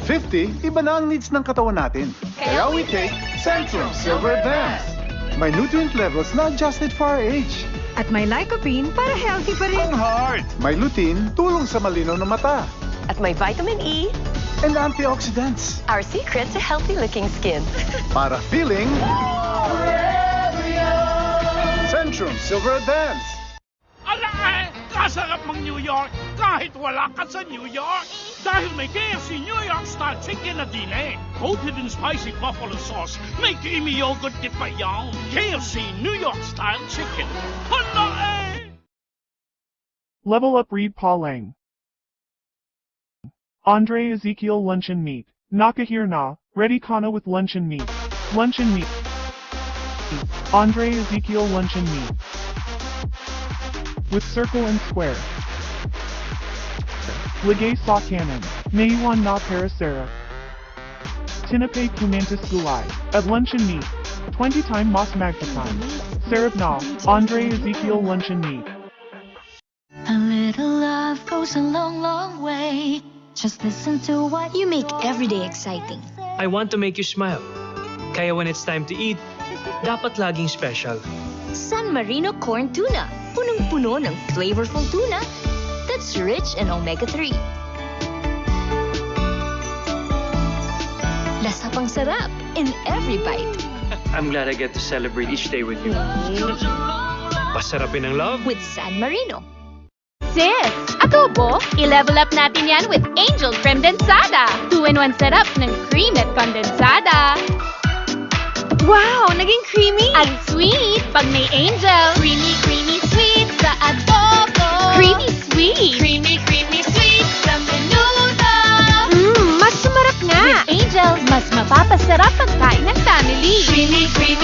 50, iba na ang needs ng katawan natin. Kaya we take Centrum Silver Advance. May nutrient levels na adjusted for our age. At may lycopene para healthy pa rin. Ang heart! May lutein, tulong sa malinaw na mata. At may vitamin E, And antioxidants. our secret to healthy-looking skin. Para feeling... Centrum Silver Advance. Ala, kasarap mang New York kahit wala ka sa New York. Dahil may KFC New York Style Chicken na din eh. Coated in spicy buffalo sauce, may creamy yogurt di pa yan. KFC New York Style Chicken. Hala eh! Level Up Reed Pauling. Andre Ezekiel Luncheon Meat. Nakahir na, ready kana with luncheon meat. Luncheon meat. Andre Ezekiel Luncheon Meat. With circle and square. Ligay sa kanan. Naiwan na parasera. Tinapay kumantis gulay. At luncheon meat. 20 time mas magpatan. Sarap na, Andre Ezekiel Luncheon Meat. A little love goes a long, long way. Just listen to what You make every day exciting. I want to make you smile. Kaya when it's time to eat, dapat laging special. San Marino Corn Tuna. Punong-puno ng flavorful tuna that's rich in omega-3. Lasa pang sarap in every bite. I'm glad I get to celebrate each day with you. Pasarapin ang love. With San Marino. Sis, adobo, i-level up natin yan with Angel Condensada. 2-in-1 setup ng cream at condensada. Wow, naging creamy at sweet pag may Angel. Creamy, creamy, sweet sa adobo. Creamy, sweet. Creamy, creamy, sweet sa menudo. Mas sumarap nga. With Angel, mas mapapasarap ang kain ng family. Creamy, creamy.